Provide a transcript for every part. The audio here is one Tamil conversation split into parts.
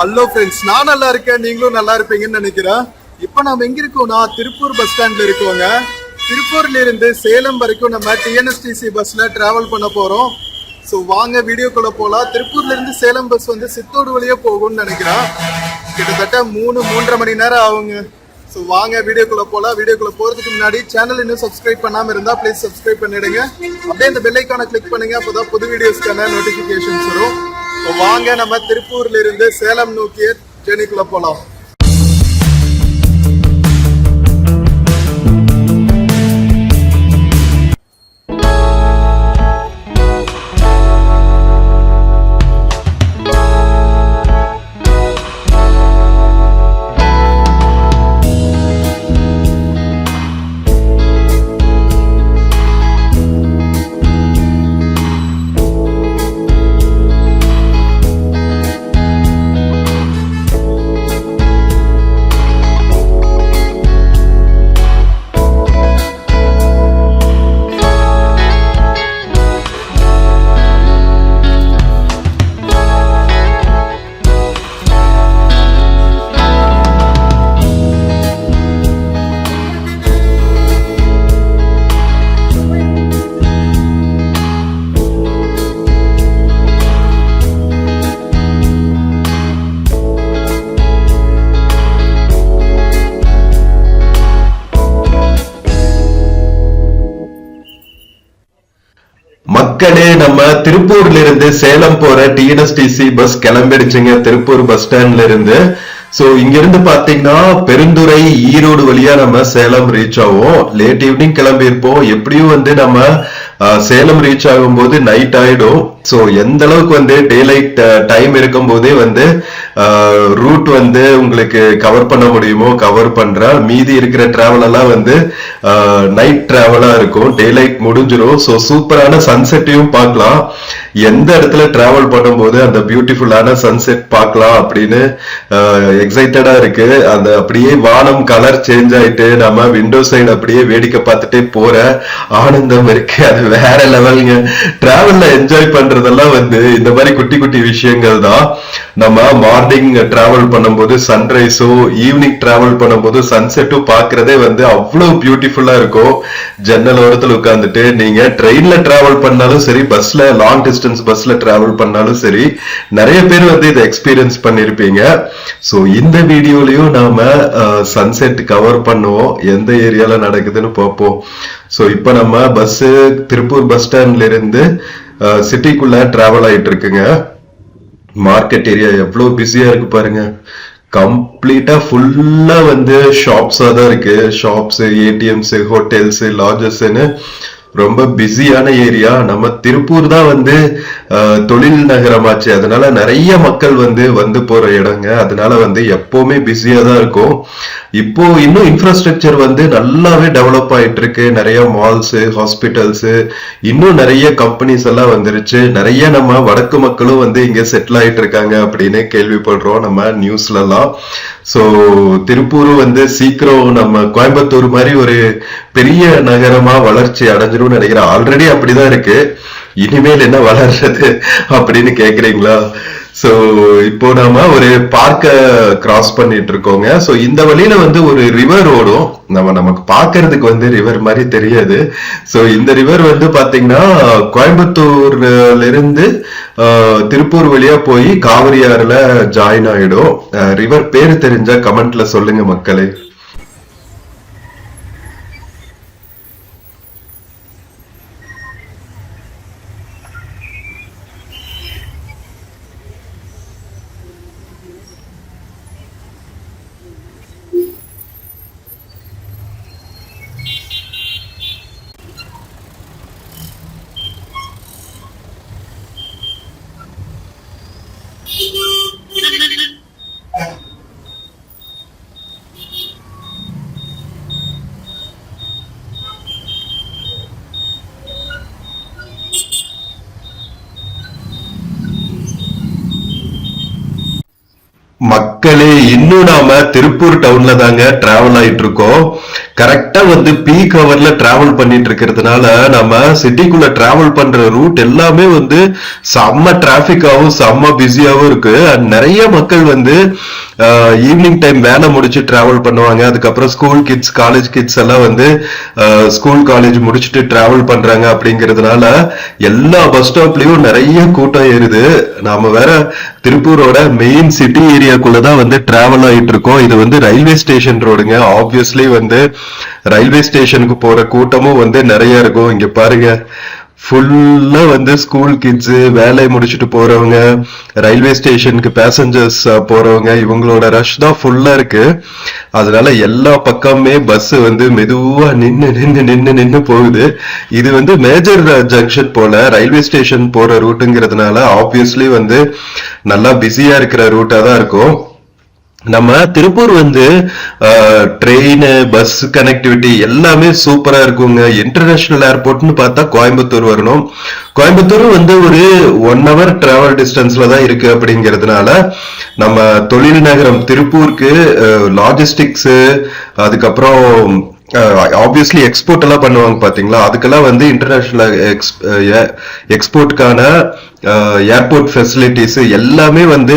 ஹலோ ஃப்ரெண்ட்ஸ், நான் நல்லா இருக்கேன், நீங்களும் நல்லா இருப்பீங்கன்னு நினைக்கிறேன். இப்போ நம்ம எங்க இருக்கோம்னா திருப்பூர் பஸ் ஸ்டாண்ட்ல இருக்கோங்க. திருப்பூர்ல இருந்து சேலம் வரைக்கும் நம்ம டிஎன்எஸ்டிசி பஸ்ல டிராவல் பண்ண போறோம். ஸோ வாங்க வீடியோக்குள்ள போகலாம். திருப்பூர்ல இருந்து சேலம் பஸ் வந்து சித்தோடு வழியா போகும்னு நினைக்கிறேன். கிட்டத்தட்ட 3-3.5 மணி நேரம் ஆகுங்க. ஸோ வாங்க வீடியோக்குள்ள போகலாம். வீடியோக்குள்ள போறதுக்கு முன்னாடி சேனல் இன்னும் சப்ஸ்கிரைப் பண்ணாம இருந்தா ப்ளீஸ் சப்ஸ்கிரைப் பண்ணிடுங்க. அப்படியே இந்த பெல் ஐக்கானை கிளிக் பண்ணுங்க, அப்போதான் புது வீடியோஸ்க்கான நோட்டிபிகேஷன்ஸ் வரும். வாங்க நம்ம திருப்பூர்ல இருந்து சேலம் நோக்கிய ஜேர்னிக்குள்ள போலாம். மக்களே, நம்ம திருப்பூர்ல இருந்து சேலம் போற டிஎன்எஸ்டிசி பஸ் கிளம்பிடுச்சுங்க திருப்பூர் பஸ் ஸ்டாண்ட்ல இருந்து. சோ இங்க இருந்து பாத்தீங்கன்னா பெருந்துறை ஈரோடு வழியா நம்ம சேலம் ரீச் ஆகும். லேட் ஈவினிங் கிளம்பி இருப்போம். எப்படியும் வந்து நம்ம சேலம் ரீச் ஆகும் போது நைட் ஆயிடும். சோ எந்த அளவுக்கு வந்து டே லைட் டைம் இருக்கும் போதே வந்து ரூட் வந்து உங்களுக்கு கவர் பண்ண முடியுமோ கவர் பண்ற. மீதி இருக்கிற டிராவல் எல்லாம் வந்து நைட் டிராவலா இருக்கும். டே லைட் முடிஞ்சிடும். சோ சூப்பரான சன்செட்டையும் பார்க்கலாம். எந்த இடத்துல டிராவல் பண்ணும்போது அந்த பியூட்டிஃபுல்லான சன்செட் பார்க்கலாம் அப்படின்னு எக்ஸைட்டடா இருக்கு. அந்த அப்படியே வானம் கலர் சேஞ்ச் ஆயிட்டு நம்ம விண்டோ சைடு அப்படியே வேடிக்கை பார்த்துட்டே போற ஆனந்தம் இருக்கு. அது வேற லெவலுங்க. டிராவல்ல என்ஜாய் பண்றதெல்லாம் வந்து இந்த மாதிரி குட்டி குட்டி விஷயங்கள் தான். நம்ம மார்னிங் டிராவல் பண்ணும்போது சன்ரைஸோ ஈவினிங் டிராவல் பண்ணும்போது சன்செட்டும் பாக்குறதே வந்து அவ்வளவு பியூட்டிஃபுல்லா இருக்கும். ஜன்னல் ஓரத்துல உட்கார்ந்துட்டு நீங்க ட்ரெயின்ல டிராவல் பண்ணாலும் சரி, பஸ்ல லாங் டிஸ்டன்ஸ் பஸ்ல டிராவல் பண்ணாலும் சரி, நிறைய பேர் வந்து இதை எக்ஸ்பீரியன்ஸ் பண்ணிருப்பீங்க. சோ இந்த வீடியோலயும் நாம சன்செட் கவர் பண்ணுவோம், எந்த ஏரியால நடக்குதுன்னு பார்ப்போம். சோ இப்ப நம்ம பஸ் திருப்பூர் பஸ் ஸ்டாண்ட்ல இருந்து சிட்டிக்குள்ள டிராவல் ஆயிட்டு இருக்குங்க. மார்க்கெட் ஏரியா எவ்வளவு பிஸியா இருக்கு பாருங்க. கம்ப்ளீட்டா ஃபுல்லா வந்து ஷாப்ஸா தான் இருக்கு. ஷாப்ஸ், ஏடிஎம்ஸ், ஹோட்டல்ஸ், லாட்ஜஸ்ன்னு ரொம்ப பிஸியான ஏரியா. நம்ம திருப்பூர் தான் வந்து தொழில் நகரமாச்சு. அதனால நிறைய மக்கள் வந்து போற இடங்க. அதனால வந்து எப்பவுமே பிஸியா தான் இருக்கும். இப்போ இன்னும் இன்ஃப்ராஸ்ட்ரக்சர் வந்து நல்லாவே டெவலப் ஆயிட்டு இருக்கு. நிறைய மால்ஸ், ஹாஸ்பிட்டல்ஸ், இன்னும் நிறைய கம்பெனிஸ் எல்லாம் வந்துருச்சு. நிறைய நம்ம வடக்கு மக்களும் வந்து இங்க செட்டில் ஆயிட்டு இருக்காங்க அப்படின்னு கேள்விப்படுறோம் நம்ம நியூஸ்ல எல்லாம். சோ திருப்பூரும் வந்து சீக்கிரம் நம்ம கோயம்புத்தூர் மாதிரி ஒரு பெரிய நகரமா வளர்ச்சி அடைஞ்சிரும் நினைக்கிறேன். ஆல்ரெடி அப்படிதான் இருக்கு. இனிமேல் என்ன வளர்றது அப்படின்னு கேக்குறீங்களா? சோ இப்போ நாம ஒரு பார்க்க கிராஸ் பண்ணிட்டு இருக்கோங்க. சோ இந்த வழியில வந்து ஒரு ரிவர் ஓடும். நமக்கு பாக்குறதுக்கு வந்து ரிவர் மாதிரி தெரியாது. சோ இந்த ரிவர் வந்து பாத்தீங்கன்னா கோயம்புத்தூர்ல இருந்து திருப்பூர் வழியா போய் காவிரி ஆறுல ஜாயின் ஆயிடும். ரிவர் பேரு தெரிஞ்சா கமெண்ட்ல சொல்லுங்க மக்களே. மக்களே, இன்னும் நாம திருப்பூர் டவுன்ல தாங்க டிராவல் ஆயிட்டு இருக்கோம். கரெக்டா வந்து பீக் ஹவர்ல டிராவல் பண்ணிட்டு இருக்கிறதுனால நம்ம சிட்டிக்குள்ள டிராவல் பண்ற ரூட் எல்லாமே வந்து செம்ம டிராபிக்காவும் செம்ம பிஸியாவும் இருக்கு. And நிறைய மக்கள் வந்து ஈவினிங் டைம் வேலை முடிச்சு டிராவல் பண்ணுவாங்க. அதுக்கப்புறம் ஸ்கூல் கிட்ஸ், காலேஜ் கிட்ஸ் எல்லாம் வந்து ஸ்கூல் காலேஜ் முடிச்சுட்டு டிராவல் பண்றாங்க. அப்படிங்கிறதுனால எல்லா பஸ் ஸ்டாப்லயும் நிறைய கூட்டம் ஏறுது. நாம வேற திருப்பூரோட மெயின் சிட்டி ஏரியாக்குள்ளதான் வந்து டிராவல் ஆயிட்டு இருக்கோம். இது வந்து ரயில்வே ஸ்டேஷன் ரோடுங்க. ஆப்வியஸ்லி வந்து ரயில்வே ஸ்டேஷனுக்கு போற கூட்டமும் வந்து நிறைய இருக்கும். இங்க பாருங்க, ஃபுல்லா வந்து ஸ்கூல் கிட்ஸ், வேலையை முடிச்சுட்டு போறவங்க, ரயில்வே ஸ்டேஷனுக்கு பேசஞ்சர்ஸ் போறவங்க, இவங்களோட ரஷ் தான் ஃபுல்லா இருக்கு. அதனால எல்லா பக்கமே பஸ் வந்து மெதுவா நின்னு போகுது. இது வந்து மேஜர் ஜங்ஷன் போல ரயில்வே ஸ்டேஷன் போற ரூட்டுங்கிறதுனால ஆப்வியஸ்லி வந்து நல்லா பிஸியா இருக்கிற ரூட்டா தான் இருக்கும். நம்ம திருப்பூர் வந்து ட்ரெயின், பஸ் கனெக்டிவிட்டி எல்லாமே சூப்பரா இருக்குங்க. இன்டர்நேஷனல் ஏர்போர்ட்னு பார்த்தா கோயம்புத்தூர் வரணும். கோயம்புத்தூர் வந்து ஒரு 1 hour டிராவல் டிஸ்டன்ஸ்ல தான் இருக்கு. அப்படிங்கிறதுனால நம்ம தொழில் நகரம் திருப்பூருக்கு லாஜிஸ்டிக்ஸ், அதுக்கப்புறம் ஆப்வியஸ்லி எக்ஸ்போர்ட் எல்லாம் பண்ணுவாங்க பாத்தீங்களா, அதுக்கெல்லாம் வந்து இன்டர்நேஷனல் எக்ஸ்போர்ட்டுக்கான ஏர்போர்ட் ஃபெசிலிட்டிஸ் எல்லாமே வந்து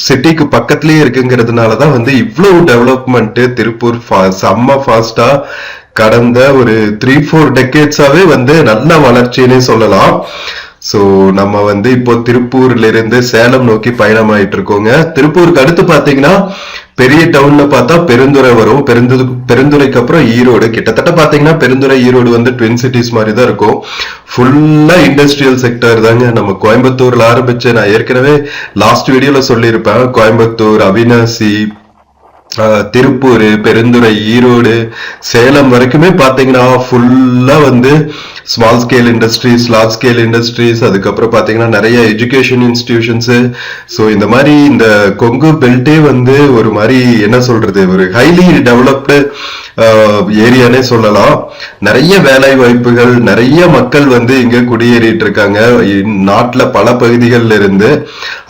சிட்டிக்கு பக்கத்துலயே இருக்குங்கிறதுனாலதான் வந்து இவ்வளவு டெவலப்மெண்ட் திருப்பூர் செம்ம ஃபாஸ்டா கடந்த ஒரு 3-4 டெக்கேட்ஸாவே வந்து நல்ல வளர்ச்சின்னு சொல்லலாம். சோ நம்ம வந்து இப்போ திருப்பூர்ல இருந்து சேலம் நோக்கி பயணமாயிட்டு இருக்கோங்க. திருப்பூருக்கு அடுத்து பாத்தீங்கன்னா பெரிய டவுன்ல பார்த்தா பெருந்துறை வரும். பெருந்துறைக்கு அப்புறம் ஈரோடு. கிட்டத்தட்ட பாத்தீங்கன்னா பெருந்துறை, ஈரோடு வந்து ட்வின் சிட்டிஸ் மாதிரி தான் இருக்கும். ஃபுல்லா இண்டஸ்ட்ரியல் செக்டர் தாங்க. நம்ம கோயம்புத்தூர்ல ஆரம்பிச்சு, நான் ஏற்கனவே லாஸ்ட் வீடியோல சொல்லியிருப்பேன், கோயம்புத்தூர், அவினாசி, திருப்பூர், பெருந்துறை, ஈரோடு, சேலம் வரைக்குமே பாத்தீங்கன்னா ஃபுல்லா வந்து small scale industries, large scale industries, அதுக்கப்புறம் பாத்தீங்கன்னா நிறைய எஜுகேஷன் இன்ஸ்டிடியூஷன்ஸ். ஸோ இந்த மாதிரி இந்த கொங்கு பெல்ட்டே வந்து ஒரு மாதிரி என்ன சொல்றது, ஒரு ஹைலி டெவலப்டு ஏரியானே சொல்லலாம். நிறைய வேலை வாய்ப்புகள், நிறைய மக்கள் வந்து இங்க குடியேறிட்டு இருக்காங்க நாட்டுல பல பகுதிகள்ல இருந்து.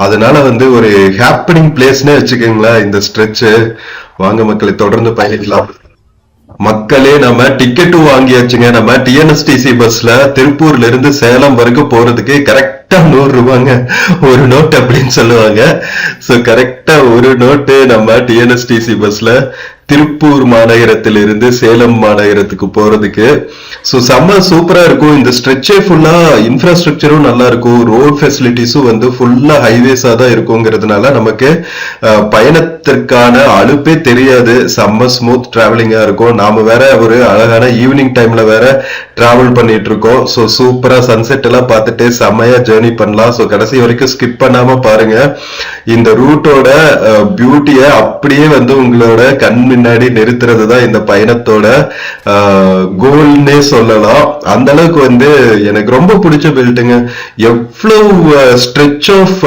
அதனால வந்து ஒரு ஹாப்பனிங் பிளேஸ்னே வச்சுக்கோங்களேன் இந்த ஸ்ட்ரெச். வாங்க மக்களை, தொடர்ந்து பயணிக்கலாம். மக்களே, நம்ம டிக்கெட்டும் வாங்கியாச்சுங்க. நம்ம டிஎன்எஸ்டிசி பஸ்ல திருப்பூர்ல இருந்து சேலம் வரைக்கும் போறதுக்கு கரெக்டா 100 ரூபாங்க ஒரு நோட் அப்படின்னு சொல்லுவாங்க. சோ கரெக்டா ஒரு நோட்டு நம்ம டிஎன்எஸ்டிசி பஸ்ல திருப்பூர் மாநகரத்திலிருந்து சேலம் மாநகரத்துக்கு போறதுக்கு. ஸோ செம்ம சூப்பரா இருக்கும். இந்த ஸ்ட்ரெச்சே ஃபுல்லா இன்ஃப்ராஸ்ட்ரக்சரும் நல்லா இருக்கும். ரோட் ஃபெசிலிட்டிஸும் வந்து ஃபுல்லா ஹைவேஸா தான் இருக்குங்கிறதுனால நமக்கு பயணத்திற்கான அலுப்பே தெரியாது. செம்ம ஸ்மூத் டிராவலிங்கா இருக்கும். நாம வேற ஒரு அழகான ஈவினிங் டைம்ல வேற டிராவல் பண்ணிட்டு இருக்கோம். ஸோ சூப்பரா சன்செட் எல்லாம் பார்த்துட்டு செம்மையா ஜேர்னி பண்ணலாம். ஸோ கடைசி வரைக்கும் ஸ்கிப் பண்ணாம பாருங்க. இந்த ரூட்டோட பியூட்டிய அப்படியே வந்து உங்களோட கண் முன்னாடி நிறுத்துறது தான் இந்த பயணத்தோட கோல்னே சொல்லலாம். அந்த அளவுக்கு வந்து எனக்கு ரொம்ப பிடிச்ச பெல்ட்டுங்க. எவ்வளவு ஸ்ட்ரெச் ஆஃப்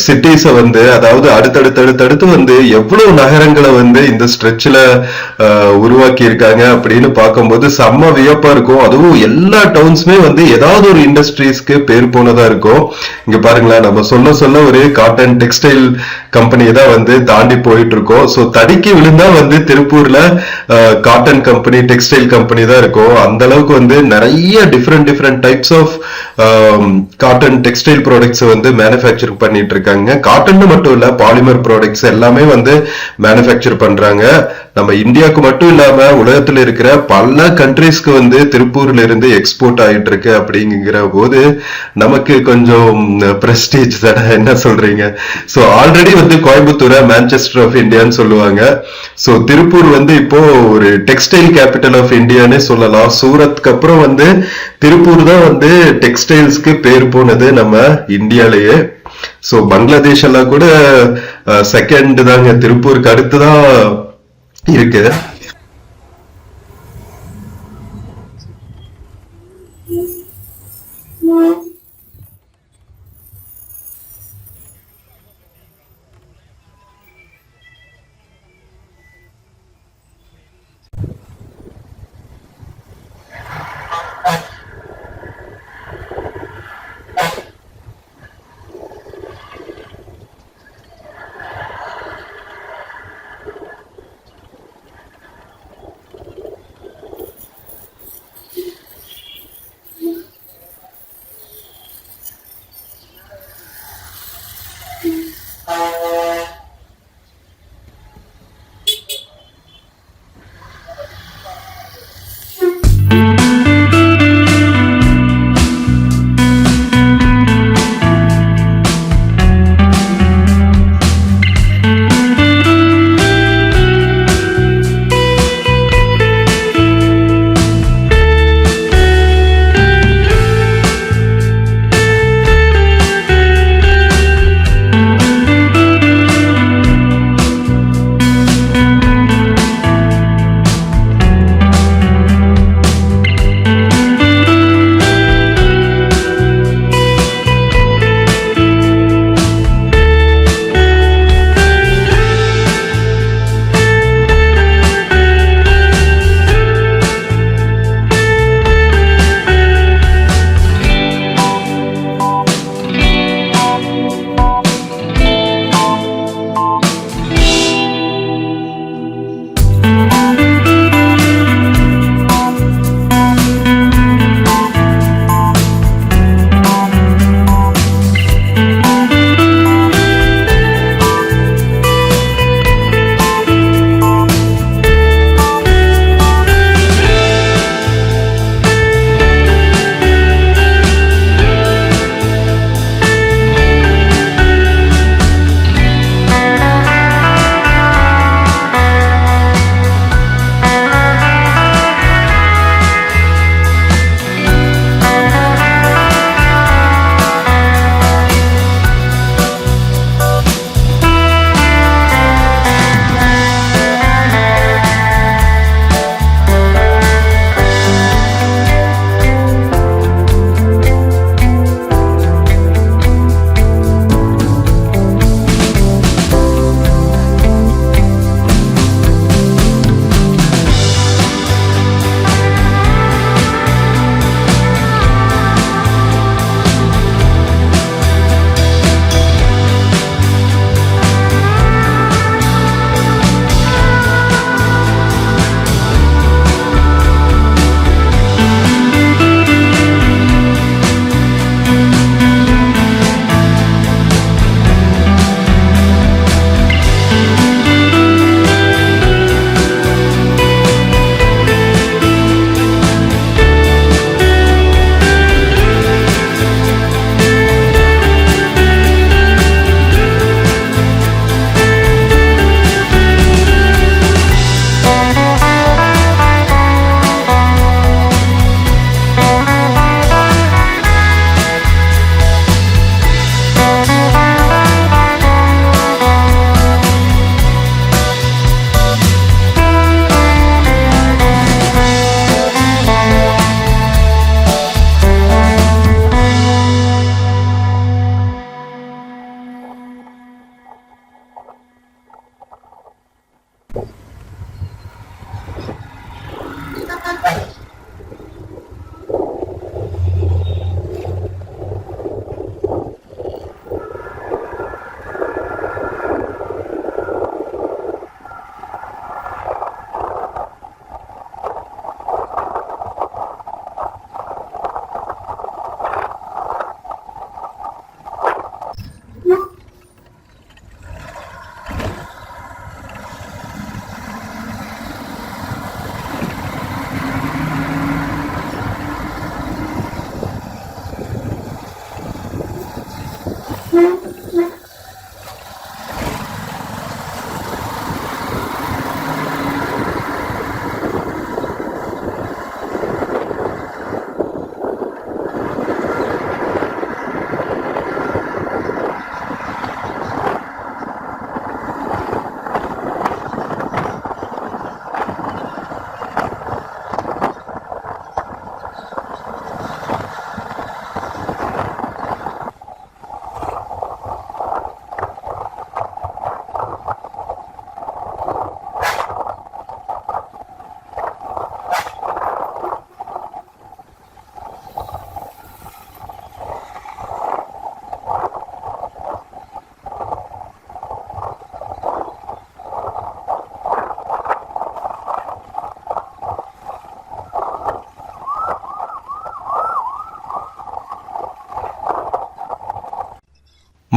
சிட்டிஸ வந்து, அதாவது அடுத்தடுத்து வந்து எவ்வளவு நகரங்களை வந்து இந்த ஸ்ட்ரெச்ல உருவாக்கி இருக்காங்க அப்படின்னு பார்க்கும்போது செம்ம வியப்பா இருக்கும். அதுவும் எல்லா டவுன்ஸுமே வந்து ஏதாவது ஒரு இண்டஸ்ட்ரீஸ்க்கு பேர் போனதா இருக்கும். இங்க பாருங்களேன், நம்ம சொல்ல ஒரு காட்டன் டெக்ஸ்டைல் கம்பெனி தான் வந்து தாண்டி போயிட்டு இருக்கோம். ஸோ தடுக்கி விழுந்தா வந்து திருப்பூர்ல காட்டன் கம்பெனி, டெக்ஸ்டைல் கம்பெனி தான் இருக்கும். அந்த அளவுக்கு வந்து நிறைய different types of cotton textile products வந்து மேனுஃபேக்சர் பண்ணிட்டு இருக்காங்க. காட்டன் மட்டும் இல்ல, பாலிமர் ப்ராடக்ட்ஸ் எல்லாமே வந்து மேனுஃபேக்சர் பண்றாங்க. நம்ம இந்தியாவுக்கு மட்டும் இல்லாம உலகத்துல இருக்கிற பல கண்ட்ரீஸ்க்கு வந்து திருப்பூர்ல இருந்து எக்ஸ்போர்ட் ஆயிட்டு இருக்கு. அப்படிங்கிற போது நமக்கு கொஞ்சம் பிரஸ்டீஜ் தானே, என்ன சொல்றீங்க? சோ ஆல்ரெடி வந்து கோயம்புத்தூரை மான்செஸ்டர் ஆஃப் இந்தியான்னு சொல்லுவாங்க. சோ திருப்பூர் வந்து இப்போ ஒரு டெக்ஸ்டைல் கேபிட்டல் ஆஃப் இந்தியான்னு சொல்லலாம். சூரத்க்கு அப்புறம் வந்து திருப்பூர் தான் வந்து டெக்ஸ்டைல்ஸ்க்கு பேர் போனது நம்ம இந்தியாலேயே. சோ பங்களாதேஷ் எல்லாம் கூட செகண்ட் தாங்க, திருப்பூருக்கு அடுத்துதான் இருக்கு.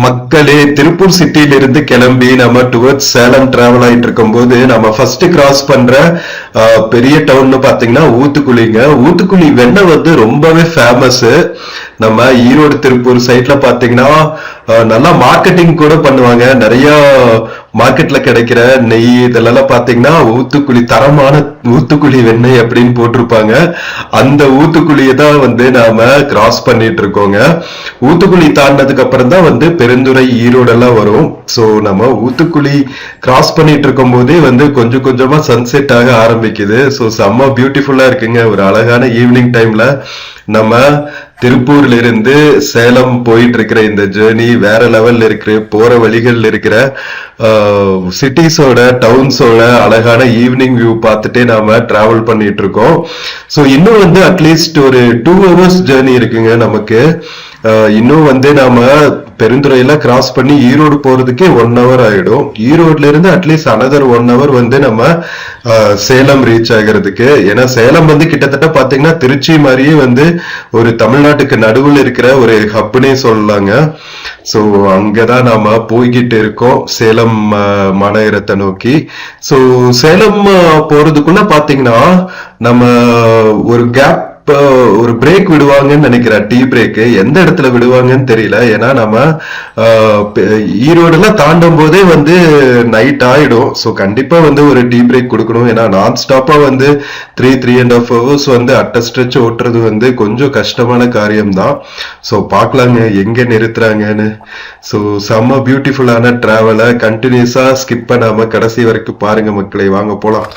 மக்களே, திருப்பூர் சிட்டில இருந்து கிளம்பி நம்ம டுவர்ட்ஸ் சேலம் டிராவல் ஆயிட்டு இருக்கும் போது நம்ம ஃபர்ஸ்ட் கிராஸ் பண்ற பெரிய டவுன் பாத்தீங்கன்னா ஊத்துக்குளிங்க. ஊத்துக்குளி வெண்ணெய் வந்து ரொம்பவே ஃபேமஸ். நம்ம ஈரோடு திருப்பூர் சைட்ல பாத்தீங்கன்னா நல்லா மார்க்கெட்டிங் கூட பண்ணுவாங்க. நிறைய மார்க்கெட்ல கிடைக்கிற நெய் இதெல்லாம் பாத்தீங்கன்னா ஊத்துக்குளி, தரமான ஊத்துக்குளி வெண்ணெய் அப்படின்னு போட்டிருப்பாங்க. அந்த ஊத்துக்குளியை தான் வந்து நாம கிராஸ் பண்ணிட்டு இருக்கோங்க. ஊத்துக்குளி தாண்டினதுக்கு அப்புறம் தான் வந்து பெருந்துறை, ஈரோடு எல்லாம் வரும். சோ நம்ம ஊத்துக்குளி கிராஸ் பண்ணிட்டு இருக்கும் போதே வந்து கொஞ்சம் கொஞ்சமா சன்செட் ஆக ஆரம்பிக்குது. சோ செம்ம பியூட்டிஃபுல்லா இருக்குங்க. ஒரு அழகான ஈவினிங் டைம்ல நம்ம திருப்பூர்ல இருந்து சேலம் போயிட்டு இருக்கிற இந்த ஜேர்னி வேற லெவல்ல இருக்கு. போற வழிகள்ல இருக்கிற சிட்டிஸோட, டவுன்ஸோட அழகான ஈவினிங் வியூ பார்த்துட்டே நாம டிராவல் பண்ணிட்டு இருக்கோம். சோ இன்னும் வந்து அட்லீஸ்ட் ஒரு 2 hours ஜேர்னி இருக்குங்க நமக்கு. இன்னும் வந்து நாம பெருந்துறையில கிராஸ் பண்ணி ஈரோடு போறதுக்கே 1 hour ஆயிடும். ஈரோடுல இருந்து அட்லீஸ்ட் another 1 hour வந்து நம்ம சேலம் ரீச் ஆகிறதுக்கு. ஏன்னா சேலம் வந்து கிட்டத்தட்ட பாத்தீங்கன்னா திருச்சி மாதிரியே வந்து ஒரு தமிழ்நாட்டுக்கு நடுவில் இருக்கிற ஒரு ஹப்னே சொல்லலாங்க. சோ அங்கதான் நாம போய்கிட்டு இருக்கோம், சேலம் மாநகரத்தை நோக்கி. சோ சேலம் போறதுக்குள்ள பாத்தீங்கன்னா நம்ம ஒரு கேப், ஒரு பிரேக் விடுவாங்கன்னு நினைக்கிறேன். டீ பிரேக் எந்த இடத்துல விடுவாங்கன்னு தெரியல. ஏன்னா நம்ம ஈரோடுல தாண்டும் போதே வந்து நைட் ஆயிடும். சோ கண்டிப்பா வந்து ஒரு டீ பிரேக் கொடுக்கணும். ஏன்னா நான் ஸ்டாப்பா வந்து 3.5 hours வந்து அட்ட ஸ்ட்ரெச் ஓட்டுறது வந்து கொஞ்சம் கஷ்டமான காரியம்தான். சோ பாக்கலாங்க எங்க நிறுத்துறாங்கன்னு. சோ செம்ம பியூட்டிஃபுல்லான டிராவலை கண்டினியூஸா ஸ்கிப் பண்ணாம கடைசி வரைக்கும் பாருங்க மக்களே. வாங்க போலாம்.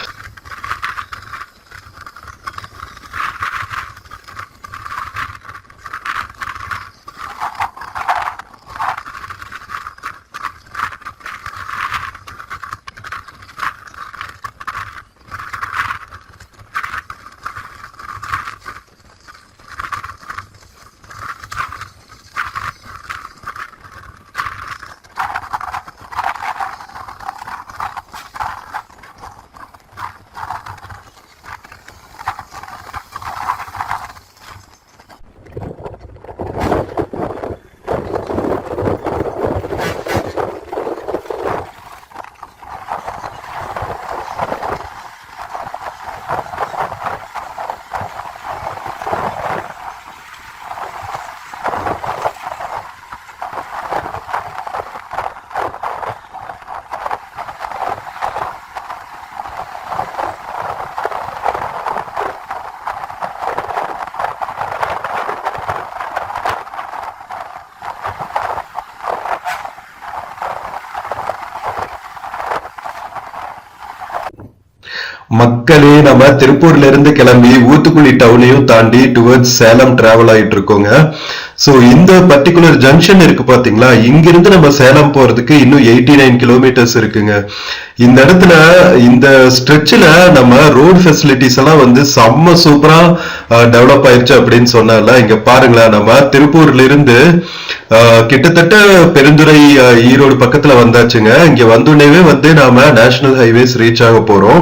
மக்களே, நம்ம திருப்பூர்ல இருந்து கிளம்பி ஊத்துக்குளி டவுனையும் தாண்டி டுவர்ட்ஸ் சேலம் டிராவல் ஆயிட்டு இருக்கோங்க. சோ இந்த பர்டிகுலர் ஜங்ஷன் இருக்கு பாத்தீங்களா, இங்கிருந்து நம்ம சேலம் போறதுக்கு இன்னும் 89 kilometers இருக்குங்க. இந்த இடத்துல இந்த ஸ்ட்ரெச்ல நம்ம ரோட் ஃபெசிலிட்டிஸ் எல்லாம் வந்து செம்ம சூப்பரா டெவலப் ஆயிருச்சு அப்படின்னு சொன்னால இங்க பாருங்களேன், நம்ம திருப்பூர்ல இருந்து கிட்டத்தட்ட பெருந்துறை ஈரோடு பக்கத்துல வந்தாச்சுங்க. இங்க வந்தோடனே வந்து நாம நேஷனல் ஹைவேஸ் ரீச் ஆக போறோம்.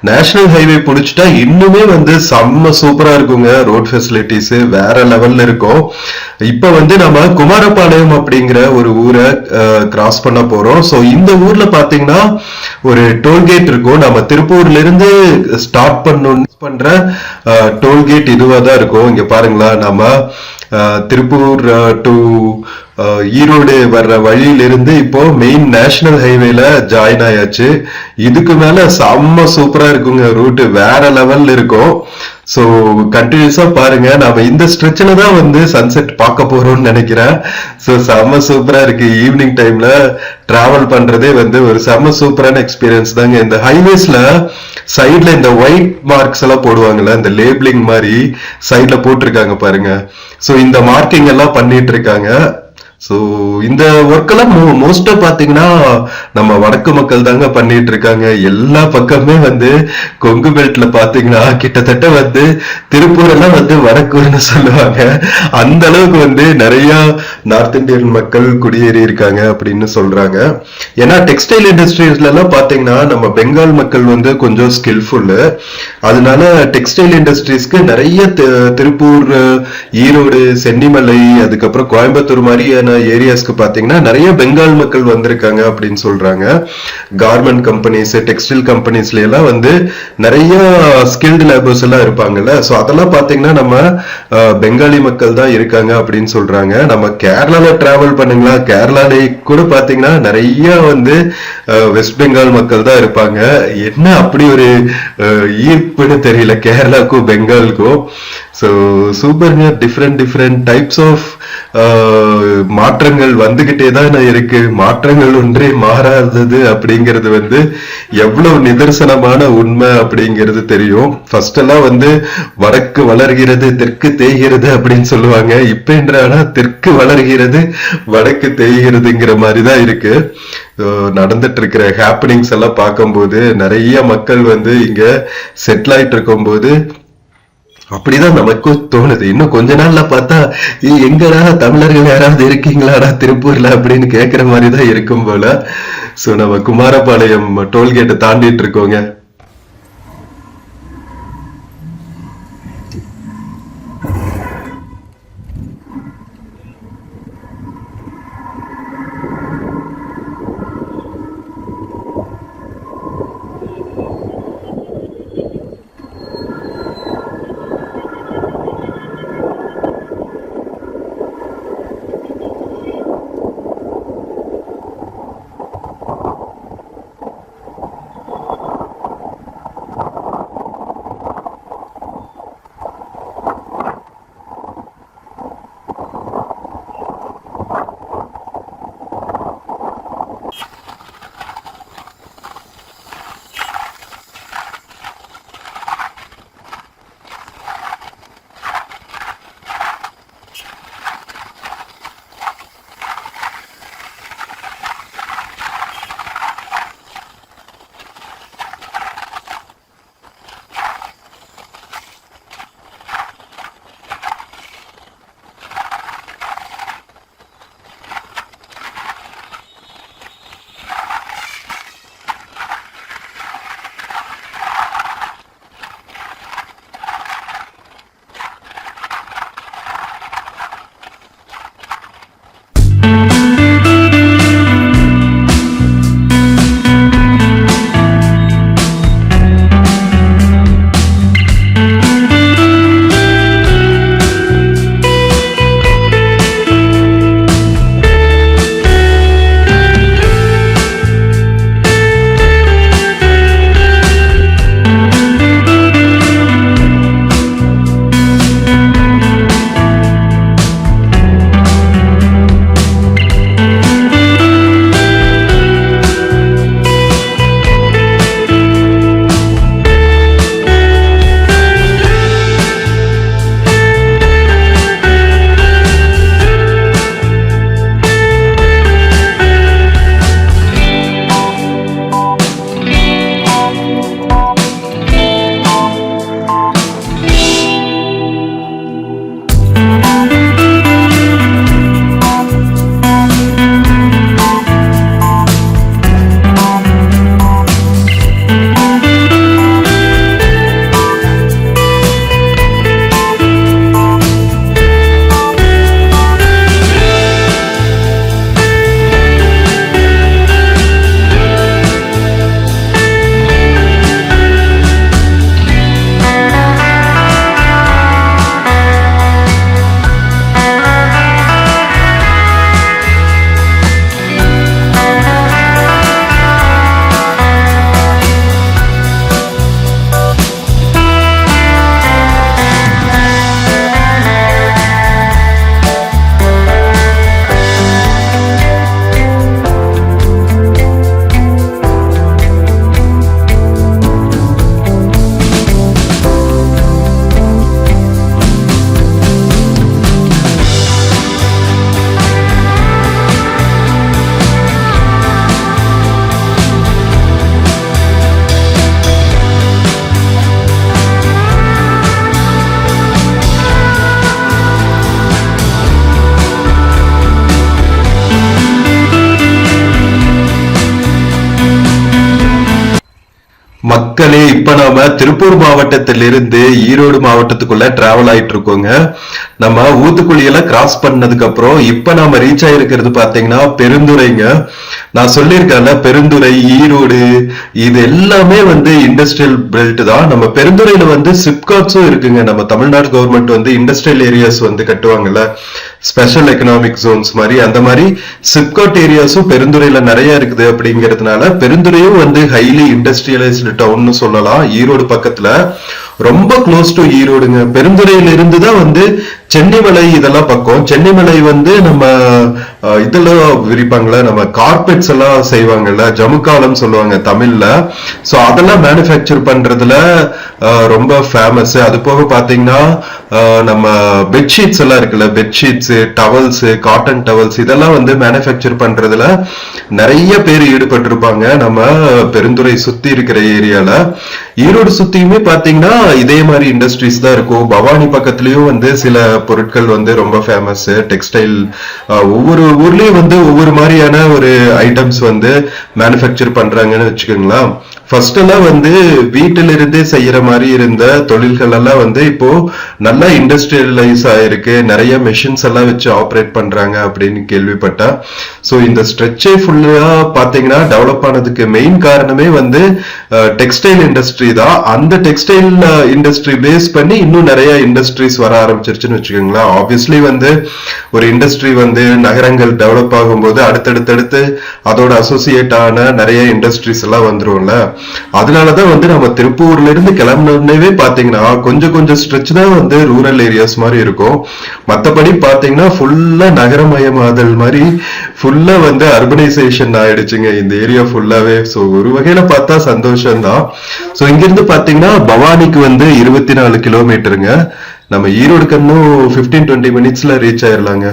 நேஷனல் ஹைவே புடிச்சிட்டா இன்னுமே வந்து செம்ம சூப்பரா இருக்குங்க. ரோட் ஃபெசிலிட்டிஸ் வேற லெவல்ல இருக்கும். இப்ப வந்து நம்ம குமாரபாளையம் அப்படிங்கிற ஒரு ஊரை கிராஸ் பண்ண போறோம். சோ இந்த ஊர்ல பாத்தீங்கன்னா ஒரு டோல்கேட் இருக்கும். நம்ம திருப்பூர்ல இருந்து ஸ்டார்ட் பண்ற டோல்கேட் இதுவா தான் இருக்கும். இங்க பாருங்களா, நம்ம திருப்பூர் டு ஈரோடு வர்ற வழியிலிருந்து இப்போ மெயின் நேஷனல் ஹைவேல ஜாயின் ஆயாச்சு. இதுக்கு மேல செம்ம சூப்பரா இருக்குங்க. ரூட் வேற லெவல்ல இருக்கும். சோ கண்டினியூஸா பாருங்க. நாம இந்த ஸ்ட்ரெச்ல தான் வந்து சன்செட் பார்க்க போறோம்னு நினைக்கிறேன். சோ செம்ம சூப்பரா இருக்கு. ஈவினிங் டைம்ல டிராவல் பண்றதே வந்து ஒரு செம்ம சூப்பரான எக்ஸ்பீரியன்ஸ் தாங்க. இந்த ஹைவேஸ்ல சைட்ல இந்த ஒயிட் மார்க்ஸ் எல்லாம் போடுவாங்கல்ல, இந்த லேபிளிங் மாதிரி சைட்ல போட்டிருக்காங்க பாருங்க. சோ இந்த மார்க்கிங் எல்லாம் பண்ணிட்டு இருக்காங்க. சோ இந்த ஒர்க் எல்லாம் மோஸ்டா பாத்தீங்கன்னா நம்ம வடக்கு மக்கள் தாங்க பண்ணிட்டு இருக்காங்க. எல்லா பக்கமே வந்து கொங்கு பெல்ட்ல பாத்தீங்கன்னா கிட்டத்தட்ட வந்து திருப்பூர் எல்லாம் வந்து வடக்கூர்னு சொல்லுவாங்க. அந்த அளவுக்கு வந்து நிறைய நார்த் இந்தியன் மக்கள் குடியேறி இருக்காங்க அப்படின்னு சொல்றாங்க. ஏன்னா டெக்ஸ்டைல் இண்டஸ்ட்ரீஸ்ல எல்லாம் பாத்தீங்கன்னா நம்ம பெங்கால் மக்கள் வந்து கொஞ்சம் ஸ்கில்ஃபுல். அதனால டெக்ஸ்டைல் இண்டஸ்ட்ரீஸ்க்கு நிறைய திருப்பூர், ஈரோடு, சென்னிமலை, அதுக்கப்புறம் கோயம்புத்தூர் மாதிரியான ஏரியாஸ்க்கு பாத்தீங்கன்னா நிறைய பெங்கால் மக்கள் வந்திருக்காங்க அப்படின்னு சொல்றாங்க. கார்மெண்ட் கம்பெனிஸ், டெக்ஸ்டைல் கம்பெனிஸ்ல எல்லாம் வந்து நிறைய ஸ்கில்டு லேபர்ஸ் எல்லாம் இருப்பாங்கல்ல. சோ அதெல்லாம் பாத்தீங்கன்னா நம்ம பெங்காலி மக்கள் தான் இருக்காங்க அப்படின்னு சொல்றாங்க. நம்ம கேரளால டிராவல் பண்ணுங்களா, கேரளால கூட பாத்தீங்கன்னா நிறைய வந்து வெஸ்ட் பெங்கால் மக்கள் தான் இருப்பாங்க. என்ன அப்படி ஒரு ஈர்ப்புன்னு தெரியல கேரளாக்கும் பெங்காலுக்கும். ஸோ சூப்பர்ங்க. டிஃப்ரெண்ட் டைப்ஸ் ஆஃப் மாற்றங்கள் வந்துகிட்டே தான் இருக்கு. மாற்றங்கள் ஒன்றே மாறாதது அப்படிங்கிறது வந்து எவ்வளவு நிதர்சனமான உண்மை அப்படிங்கிறது தெரியும். ஃபர்ஸ்ட் எல்லாம் வந்து வடக்கு வளர்கிறது தெற்கு தேய்கிறது அப்படின்னு சொல்லுவாங்க. இப்ப என்றானா தெற்கு வளர்கிறது வடக்கு தேய்கிறதுங்கிற மாதிரிதான் இருக்கு. நடந்துட்டு இருக்கிற ஹாப்பனிங்ஸ் எல்லாம் பார்க்கும்போது நிறைய மக்கள் வந்து இங்க செட்டில் ஆயிட்டு இருக்கும் போது அப்படிதான் நமக்கும் தோணுது. இன்னும் கொஞ்ச நாள்ல பார்த்தா எங்கடா தமிழர்கள் யாராவது இருக்கீங்களாடா திருப்பூர்ல அப்படின்னு கேக்குற மாதிரிதான் இருக்கும் போல. சோ நம்ம குமாரபாளையம் டோல்கேட்டை தாண்டிட்டு இருக்கோங்க. மக்களே, இப்ப நாம திருப்பூர் மாவட்டத்திலிருந்து ஈரோடு மாவட்டத்துக்குள்ள டிராவல் ஆயிட்டு இருக்கோங்க. நம்ம ஊத்துக்குழியில கிராஸ் பண்ணதுக்கு அப்புறம் இப்ப நாம ரீச் ஆயிருக்கிறது பாத்தீங்கன்னா பெருந்துறைங்க. நான் சொல்லியிருக்கேன்ல, பெருந்துறை, ஈரோடு இது எல்லாமே வந்து இண்டஸ்ட்ரியல் பெல்ட் தான். நம்ம பெருந்துறையில வந்து சிப்காட்ஸும் இருக்குங்க. நம்ம தமிழ்நாடு கவர்மெண்ட் வந்து இண்டஸ்ட்ரியல் ஏரியாஸ் வந்து கட்டுவாங்கல்ல, ஸ்பெஷல் எக்கனாமிக் ஜோன்ஸ் மாதிரி, அந்த மாதிரி சிப்காட் ஏரியாஸும் பெருந்துறையில நிறைய இருக்குது. அப்படிங்கிறதுனால பெருந்துறையும் வந்து ஹைலி இண்டஸ்ட்ரியலைஸ்டு டவுன் சொல்லலாம். ஈரோடு பக்கத்துல ரொம்ப க்ளோஸ் டு ஈரோடுங்க. பெருந்துறையில இருந்து தான் வந்து சென்னிமலை இதெல்லாம் பக்கம். சென்னிமலை வந்து நம்ம இதெல்லாம் விரிப்பாங்களா, நம்ம கார்பெட்ஸ் எல்லாம் செய்வாங்கல்ல, ஜமுக்காலம் சொல்லுவாங்க தமிழ்ல. சோ அதெல்லாம் மேனுஃபேக்சர் பண்றதுல ரொம்ப ஃபேமஸ். அது போக பாத்தீங்கன்னா நம்ம பெட்ஷீட்ஸ் எல்லாம் இருக்குல்ல, பெட்ஷீட்ஸ், டவல்ஸ், காட்டன் டவல்ஸ் இதெல்லாம் வந்து மேனுஃபேக்சர் பண்றதுல நிறைய பேர் ஈடுபட்டிருப்பாங்க நம்ம பெருந்துறை சுத்தி இருக்கிற ஏரியால. ஈரோடு சுத்தியுமே பாத்தீங்கன்னா இதே மாதிரி இண்டஸ்ட்ரீஸ் தான் இருக்கும். பவானி பக்கத்துலயும் வந்து சில பொருட்கள் வந்து ரொம்ப ஃபேமஸ். டெக்ஸ்டைல் ஒவ்வொரு ஊர்லயும் வந்து ஒவ்வொரு மாதிரியான ஒரு ஐட்டம்ஸ் வந்து மேனுஃபேக்சர் பண்றாங்கன்னு வச்சுக்கோங்களேன். ஃபர்ஸ்ட் எல்லாம் வந்து வீட்டிலிருந்தே செய்யற மாதிரி இருந்த தொழில்கள் எல்லாம் வந்து இப்போ நல்லா இண்டஸ்ட்ரியலைஸ் ஆயிருக்கு. நிறைய மெஷின்ஸ் எல்லாம் வச்சு ஆப்ரேட் பண்றாங்க அப்படின்னு கேள்விப்பட்டேன். ஸோ இந்த ஸ்ட்ரெச்சே ஃபுல்லா பாத்தீங்கன்னா டெவலப் ஆனதுக்கு மெயின் காரணமே வந்து டெக்ஸ்டைல் இண்டஸ்ட்ரி தான். அந்த டெக்ஸ்டைல் இண்டஸ்ட்ரி பேஸ் பண்ணி இன்னும் நிறைய இண்டஸ்ட்ரீஸ் வர ஆரம்பிச்சிருச்சுன்னு வச்சுக்கோங்களேன். ஆப்வியஸ்லி வந்து ஒரு இண்டஸ்ட்ரி வந்து நகரங்கள் டெவலப் ஆகும்போது அடுத்தடுத்து அதோட அசோசியேட் ஆன நிறைய இண்டஸ்ட்ரீஸ் எல்லாம் வந்துரும்ல. அதனாலதான் வந்து நம்ம திருப்பூர்ல இருந்து கிளம்பினே பாத்தீங்கன்னா கொஞ்சம் ஸ்ட்ரெச் தான் வந்து ரூரல் ஏரியாஸ் மாதிரி இருக்கும். மத்தபடி பாத்தீங்கன்னா ஃபுல்லா நகரமயமாதல் மாதிரி ஃபுல்லா வந்து அர்பனைசேஷன் ஆயிடுச்சுங்க இந்த ஏரியா ஃபுல்லாவே. சோ ஒரு வகையில பார்த்தா சந்தோஷம் தான். சோ இங்கிருந்து பாத்தீங்கன்னா பவானிக்கு வந்து 24 கிலோமீட்டருங்க. நம்ம ஈரோடுக்கு இன்னும் 15-20 மினிட்ஸ்ல ரீச் ஆயிடலாங்க.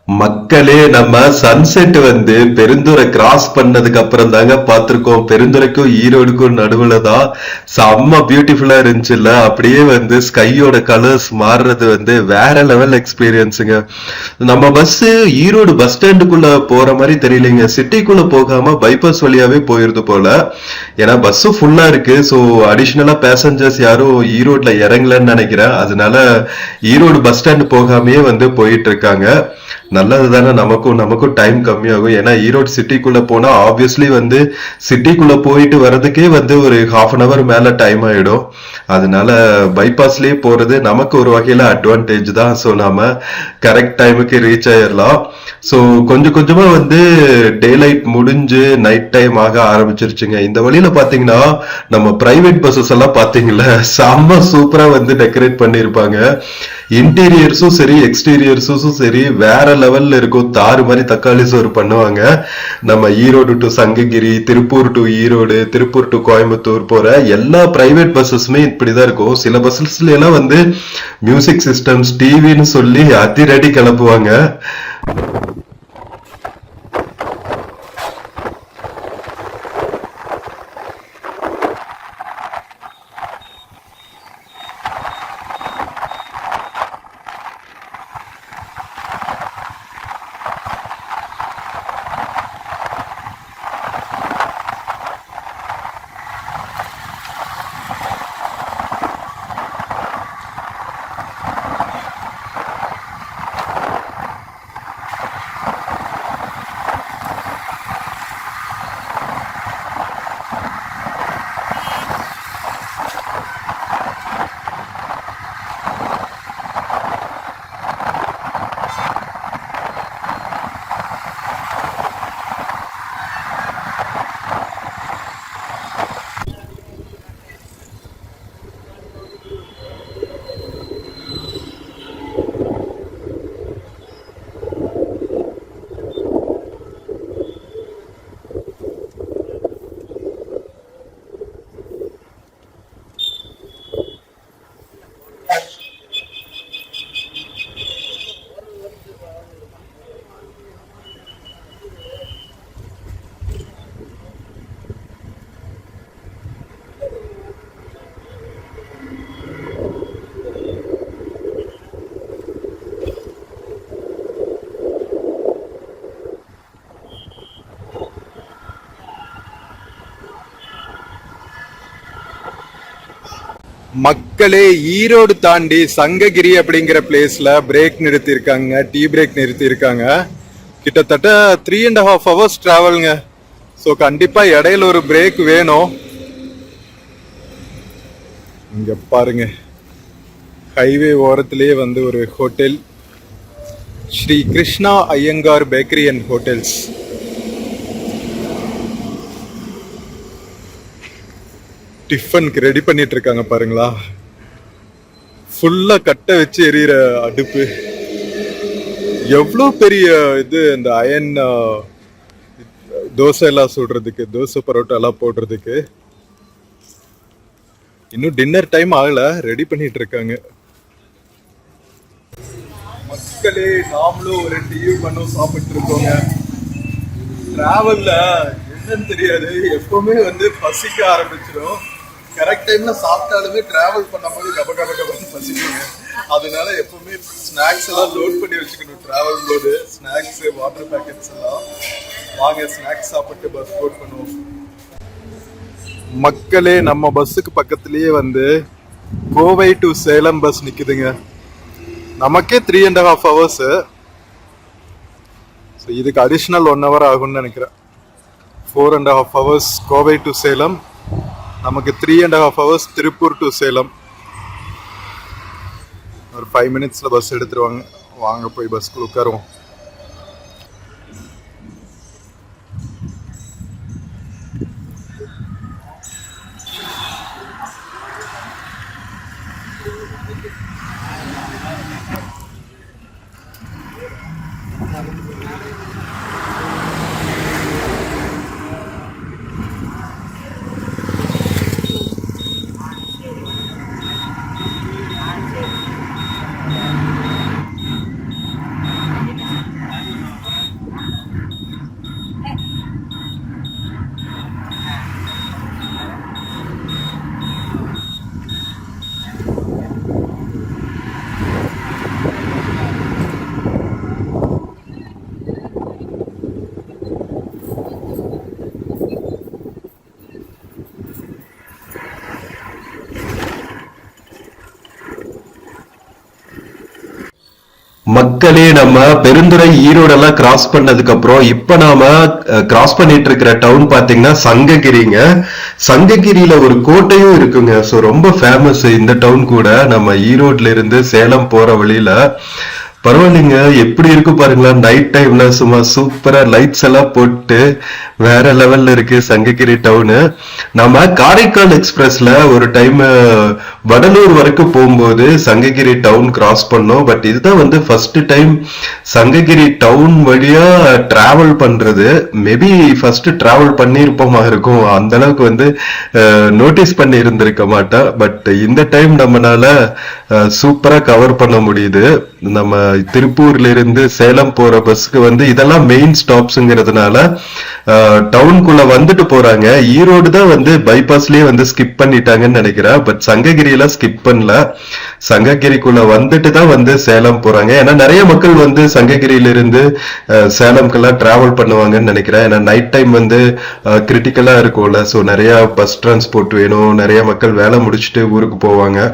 மக்களே, நம்ம சன்செட் வந்து பெருந்துறை கிராஸ் பண்ணதுக்கு அப்புறம் தாங்க பார்த்திருக்கோம். பெருந்துறைக்கும் ஈரோடுக்கும் நடுவுல தான் செம்ம பியூட்டிஃபுல்லா இருந்துச்சுல்ல. அப்படியே வந்து ஸ்கையோட கலர்ஸ் மாறுறது வந்து வேற லெவல் எக்ஸ்பீரியன்ஸுங்க. நம்ம பஸ் ஈரோடு பஸ் ஸ்டாண்டுக்குள்ள போற மாதிரி தெரியலைங்க. சிட்டிக்குள்ள போகாம பைபாஸ் வழியாவே போயிருது போல. ஏன்னா பஸ் ஃபுல்லா இருக்கு. ஸோ அடிஷ்னலா பேசஞ்சர்ஸ் யாரும் ஈரோட்ல இறங்கலன்னு நினைக்கிறேன். அதனால ஈரோடு பஸ் ஸ்டாண்ட் போகாமயே வந்து போயிட்டு இருக்காங்க. நல்லது தானே, நமக்கும் டைம் கம்மியாகும். ஏன்னா ஈரோடு சிட்டிக்குள்ள போனா ஆப்வியஸ்லி வந்து சிட்டிக்குள்ள போயிட்டு வர்றதுக்கே வந்து ஒரு ஹாஃப் அன் அவர் மேல டைம் ஆயிடும். அதனால பைபாஸ்லயே போறது நமக்கு ஒரு வகையில அட்வான்டேஜ் தான். ஸோ நாம கரெக்ட் டைமுக்கு ரீச் ஆயிடலாம். ஸோ கொஞ்சம் கொஞ்சமா வந்து டே லைட் முடிஞ்சு நைட் டைம் ஆக ஆரம்பிச்சிருச்சுங்க. இந்த வழியில பாத்தீங்கன்னா நம்ம பிரைவேட் பஸ்ஸஸ் எல்லாம் பாத்தீங்களா, செம்ம சூப்பரா வந்து டெக்கரேட் பண்ணிருப்பாங்க. இன்டீரியர்ஸும் சரி எக்ஸ்டீரியர்ஸும் சரி வேற லெவல்ல இருக்கும். தாறு மாதிரி தக்காளி சோறு பண்ணுவாங்க. நம்ம Erode to Sankagiri, Tiruppur to Erode, Tiruppur to Coimbatore போற எல்லா பிரைவேட் பஸ்ஸஸுமே இப்படிதான் இருக்கும். சில பஸ்ஸஸ்ல எல்லாம் வந்து மியூசிக் சிஸ்டம்ஸ், டிவின்னு சொல்லி அதிரடி கிளப்புவாங்க. மக்களே, ஈரோடு தாண்டி சங்ககிரி அப்படிங்கிற பிளேஸ்ல பிரேக் நிறுத்தி இருக்காங்க. டீ பிரேக் நிறுத்தி இருக்காங்க. கிட்டத்தட்ட 3.5 hours டிராவலுங்க. ஸோ கண்டிப்பா இடையில ஒரு பிரேக் வேணும். இங்க பாருங்க, ஹைவே ஓரத்திலேயே வந்து ஒரு hotel, Shri Krishna Iyengar bakery and hotels. டிஃபனுக்கு ரெடி பண்ணிட்டு இருக்காங்க பாருங்களா. ஃபுல்லா கட்டை வச்சு எரியிற அடுப்பு. எவ்வளோ பெரிய இது, இந்த அயன் தோசை எல்லாம் சுடுறதுக்கு, தோசை பரோட்டா எல்லாம் போடுறதுக்கு. இன்னும் டின்னர் டைம் ஆகல, ரெடி பண்ணிட்டு இருக்காங்க. மக்களே, நாமளும் ஒரு டீ பண்ணும் சாப்பிட்டு இருக்கோங்க. டிராவல்ல என்னன்னு தெரியாது, எப்பவுமே வந்து பசிக்க ஆரம்பிச்சிடும். கரெக்ட் டைம்ல சாப்பிட்டாலுமே டிராவல் பண்ணும்போது கப கப கபன்னு பசிக்குங்க. அதனால எப்பவுமே ஸ்நாக்ஸ் எல்லாம் லோட் பண்ணி வச்சுக்கணும். டிராவல் போது ஸ்நாக்ஸ், வாட்டர் பேக்கெட்ஸ் எல்லாம் வாங்க, ஸ்நாக்ஸ் சாப்பிட்டு பஸ் போட் பண்ணுவோம். மக்களே, நம்ம பஸ்ஸுக்கு பக்கத்துலயே வந்து கோவை டு சேலம் பஸ் நிக்குதுங்க. நமக்கே 3.5 hours. இதுக்கு அடிஷனல் 1 hour ஆகும்னு நினைக்கிறேன். 4.5 hours கோவை டு சேலம். நமக்கு 3.5 hours திருப்பூர் டு சேலம். ஒரு 5 minutesல பஸ் எடுத்துருவாங்க. வாங்க போய் பஸ்க்குள்ள உட்காருவோம். மக்களே, நம்ம பெருந்துறை ஈரோடெல்லாம் கிராஸ் பண்ணதுக்கு அப்புறம் இப்ப நாம கிராஸ் பண்ணிட்டு இருக்கிற டவுன் பாத்தீங்கன்னா சங்ககிரிங்க. சங்ககிரியில ஒரு கோட்டையும் இருக்குங்க. சோ ரொம்ப ஃபேமஸ் இந்த டவுன் கூட. நம்ம ஈரோட்ல இருந்து சேலம் போற வழியில பரவாயில்லைங்க, எப்படி இருக்கு பாருங்களா. நைட் டைம்ல சும்மா சூப்பரா லைட்ஸ் எல்லாம் போட்டு வேற லெவல்ல இருக்கு சங்ககிரி டவுனு. நம்ம காரைக்கால் எக்ஸ்பிரஸ்ல ஒரு டைம் வடலூர் வரைக்கும் போகும்போது சங்ககிரி டவுன் கிராஸ் பண்ணோம். பட் இதுதான் வந்து ஃபர்ஸ்ட் டைம் சங்ககிரி டவுன் வழியா டிராவல் பண்றது. மேபி ஃபர்ஸ்ட் டிராவல் பண்ணியிருப்போமா இருக்கும், அந்த அளவுக்கு வந்து நோட்டீஸ் பண்ணி இருந்திருக்க மாட்டேன். பட் இந்த டைம் நம்மளால சூப்பரா கவர் பண்ண முடியுது. நம்ம திருப்பூர்ல இருந்து சேலம் போற பஸ்க்கு வந்து இதெல்லாம் மெயின் ஸ்டாப்ஸ்ங்கிறதுனால டவுனுக்குள்ள வந்துட்டு போறாங்க. ஈரோடு தான் வந்து பைபாஸ்லயே வந்து ஸ்கிப் பண்ணிட்டாங்கன்னு நினைக்கிறேன். பட் சங்ககிரியில ஸ்கிப் பண்ணல. சங்ககிரிக்குள்ள வந்துட்டு தான் வந்து சேலம் போறாங்க. ஏன்னா நிறைய மக்கள் வந்து சங்ககிரியில இருந்து சேலம்க்கெல்லாம் டிராவல் பண்ணுவாங்கன்னு நினைக்கிறேன். ஏன்னா நைட் டைம் வந்து கிரிட்டிக்கலா இருக்கும்ல. ஸோ நிறைய பஸ் டிரான்ஸ்போர்ட் வேணும், நிறைய மக்கள் வேலை முடிச்சுட்டு ஊருக்கு போவாங்க.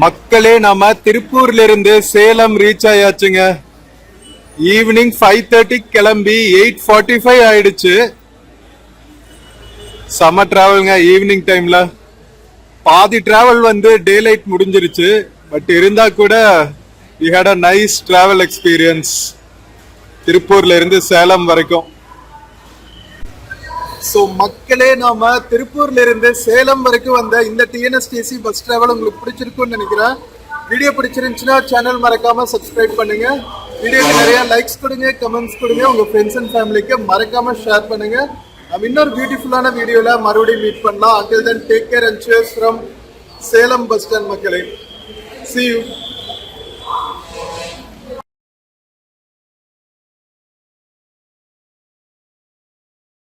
மக்களே, நம்ம திருப்பூர்ல இருந்து சேலம் ரீச் ஆயாச்சுங்க. ஈவினிங் 5:30 கிளம்பி 8:45 ஆயிடுச்சு. செம டிராவல்ங்க. ஈவினிங் டைம்ல பாதி டிராவல் வந்து டே லைட் முடிஞ்சிருச்சு. பட் இருந்தா கூட we had a nice travel experience திருப்பூர்ல இருந்து சேலம் வரைக்கும். சோ மக்களே, நாம திருப்பூர்ல இருந்து சேலம் வரைக்கும் வந்த இந்த டிஎன்எஸ்டிசி பஸ் டிராவல் உங்களுக்கு பிடிச்சிருக்கும்னு நினைக்கிறேன். வீடியோ பிடிச்சிருந்துச்சுன்னா சேனல் மறக்காம சப்ஸ்கிரைப் பண்ணுங்க. வீடியோக்கு நிறைய லைக்ஸ் கொடுங்க, கமெண்ட்ஸ் கொடுங்க, உங்க ஃப்ரெண்ட்ஸ் அண்ட் ஃபேமிலிக்கு மறக்காம ஷேர் பண்ணுங்க. நம்ம இன்னொரு பியூட்டிஃபுல்லான வீடியோல மறுபடியும் மீட் பண்ணலாம். until then take care and cheers from Salem bus stand மக்களே. see you.